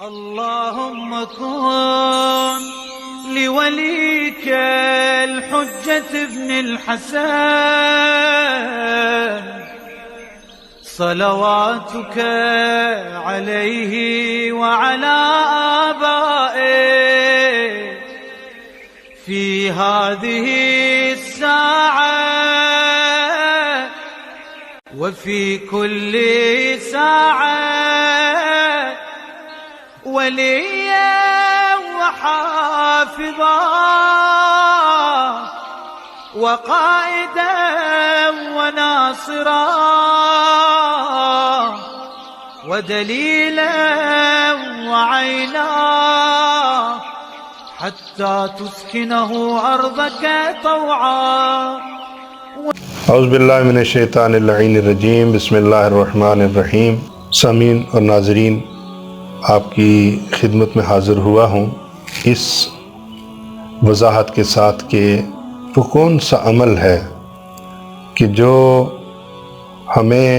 اللهم كن لوليك الحجة ابن الحسن صلواتك عليه وعلى آبائه في هذه الساعة وفي كل ساعة وليا وحافظا وقائدا وناصرا ودليلا وعينا حتى تسكنه أرضك طوعا. اعوذ باللہ من الشیطان اللعین الرجیم. بسم اللہ الرحمن الرحیم. سامعین اور ناظرین، آپ کی خدمت میں حاضر ہوا ہوں اس وضاحت کے ساتھ کہ وہ کون سا عمل ہے کہ جو ہمیں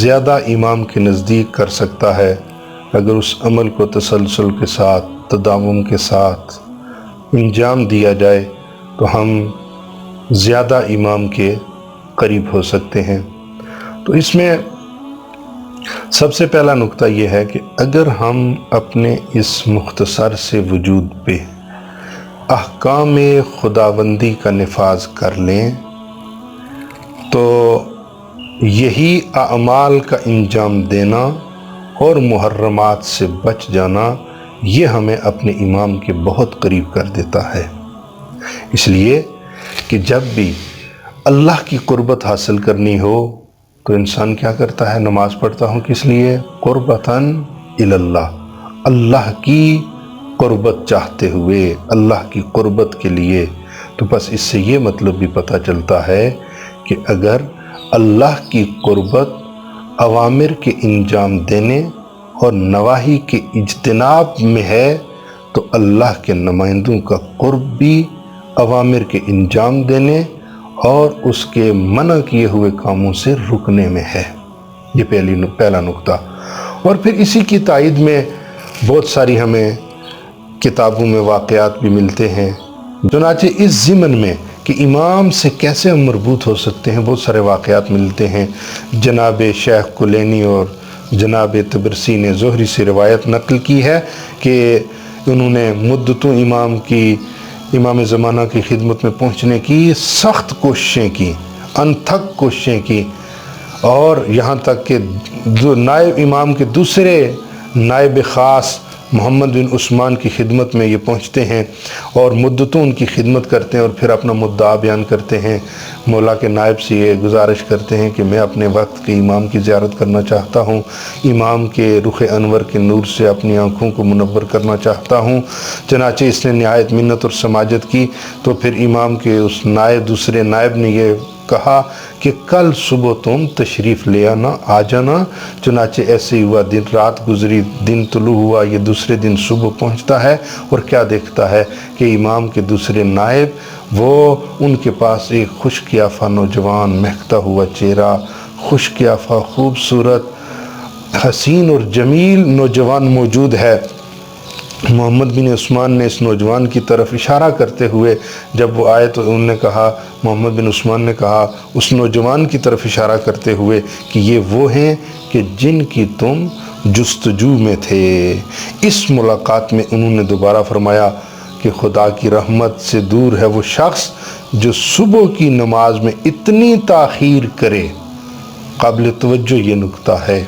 زیادہ امام کے نزدیک کر سکتا ہے اگر اس عمل کو تسلسل کے ساتھ، تداوم کے ساتھ انجام دیا جائے تو ہم زیادہ امام کے قریب ہو سکتے ہیں. تو اس میں سب سے پہلا نقطہ یہ ہے کہ اگر ہم اپنے اس مختصر سے وجود پہ احکام خداوندی کا نفاذ کر لیں تو یہی اعمال کا انجام دینا اور محرمات سے بچ جانا یہ ہمیں اپنے امام کے بہت قریب کر دیتا ہے. اس لیے کہ جب بھی اللہ کی قربت حاصل کرنی ہو تو انسان کیا کرتا ہے؟ نماز پڑھتا ہوں کس لیے؟ قربتاً اللہ، اللہ کی قربت چاہتے ہوئے، اللہ کی قربت کے لیے. تو بس اس سے یہ مطلب بھی پتہ چلتا ہے کہ اگر اللہ کی قربت اوامر کے انجام دینے اور نواہی کے اجتناب میں ہے تو اللہ کے نمائندوں کا قرب بھی اوامر کے انجام دینے اور اس کے منع کیے ہوئے کاموں سے رکنے میں ہے. یہ پہلا نقطہ. اور پھر اسی کی تائید میں بہت ساری ہمیں کتابوں میں واقعات بھی ملتے ہیں. چنانچہ اس ضمن میں کہ امام سے کیسے ہم مربوط ہو سکتے ہیں بہت سارے واقعات ملتے ہیں. جناب شیخ کلینی اور جناب تبرسی نے زہری سے روایت نقل کی ہے کہ انہوں نے مدتوں امام زمانہ کی خدمت میں پہنچنے کی سخت کوششیں کی، انتھک کوششیں کی، اور یہاں تک کہ نائب امام کے دوسرے نائب خاص محمد بن عثمان کی خدمت میں یہ پہنچتے ہیں اور مدتوں ان کی خدمت کرتے ہیں اور پھر اپنا مدعا بیان کرتے ہیں. مولا کے نائب سے یہ گزارش کرتے ہیں کہ میں اپنے وقت کے امام کی زیارت کرنا چاہتا ہوں، امام کے رخ انور کے نور سے اپنی آنکھوں کو منور کرنا چاہتا ہوں. چنانچہ اس نے نہایت منت اور سماجت کی. تو پھر امام کے اس دوسرے نائب نے یہ کہا کہ کل صبح تم تشریف لے آنا، آ جانا. چنانچہ ایسے ہی ہوا، دن رات گزری، دن طلوع ہوا، یہ دوسرے دن صبح پہنچتا ہے اور کیا دیکھتا ہے کہ امام کے دوسرے نائب وہ ان کے پاس ایک خوش قیافہ نوجوان، مہکتا ہوا چہرہ، خوش قیافہ، خوبصورت، حسین اور جمیل نوجوان موجود ہے. محمد بن عثمان نے اس نوجوان کی طرف اشارہ کرتے ہوئے جب وہ آئے تو انہوں نے کہا، محمد بن عثمان نے کہا اس نوجوان کی طرف اشارہ کرتے ہوئے کہ یہ وہ ہیں کہ جن کی تم جستجو میں تھے. اس ملاقات میں انہوں نے دوبارہ فرمایا کہ خدا کی رحمت سے دور ہے وہ شخص جو صبح کی نماز میں اتنی تاخیر کرے. قابل توجہ یہ نقطہ ہے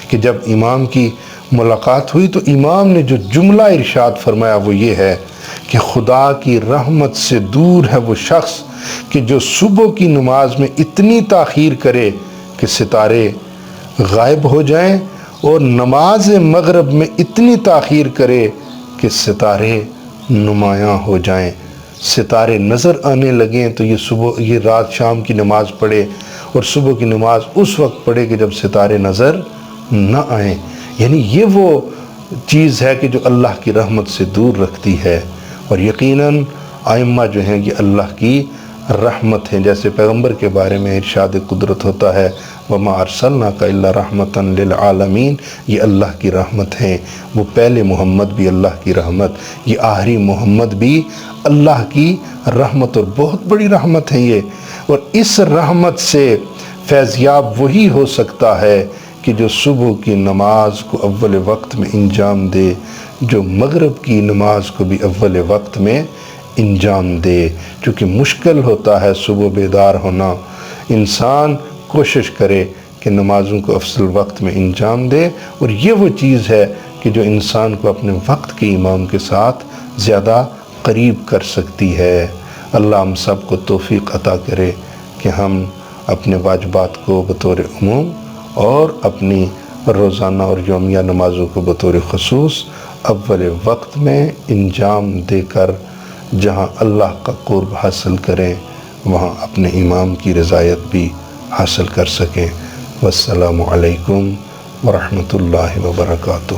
کہ جب امام کی ملاقات ہوئی تو امام نے جو جملہ ارشاد فرمایا وہ یہ ہے کہ خدا کی رحمت سے دور ہے وہ شخص کہ جو صبح کی نماز میں اتنی تاخیر کرے کہ ستارے غائب ہو جائیں اور نماز مغرب میں اتنی تاخیر کرے کہ ستارے نمایاں ہو جائیں. ستارے نظر آنے لگیں تو یہ رات شام کی نماز پڑھے اور صبح کی نماز اس وقت پڑھے کہ جب ستارے نظر نہ آئیں. یعنی یہ وہ چیز ہے کہ جو اللہ کی رحمت سے دور رکھتی ہے. اور یقیناً ائمہ جو ہیں یہ اللہ کی رحمت ہیں. جیسے پیغمبر کے بارے میں ارشاد قدرت ہوتا ہے وما ارسلناک الا رحمتا للعالمین، یہ اللہ کی رحمت ہے۔ وہ پہلے محمد بھی اللہ کی رحمت، یہ آخری محمد بھی اللہ کی رحمت، اور بہت بڑی رحمت ہے یہ۔ اور اس رحمت سے فیضیاب وہی ہو سکتا ہے کہ جو صبح کی نماز کو اول وقت میں انجام دے، جو مغرب کی نماز کو بھی اول وقت میں انجام دے، چونکہ مشکل ہوتا ہے صبح بیدار ہونا۔ انسان کوشش کرے کہ نمازوں کو افضل وقت میں انجام دے، اور یہ وہ چیز ہے کہ جو انسان کو اپنے وقت کے امام کے ساتھ زیادہ قریب کر سکتی ہے۔ اللہ ہم سب کو توفیق عطا کرے کہ ہم اپنے واجبات کو بطور عموم اور اپنی روزانہ اور یومیہ نمازوں کو بطور خصوص اول وقت میں انجام دے کر جہاں اللہ کا قرب حاصل کریں، وہاں اپنے امام کی رضایت بھی حاصل کر سکیں۔ والسلام علیکم ورحمۃ اللہ وبرکاتہ۔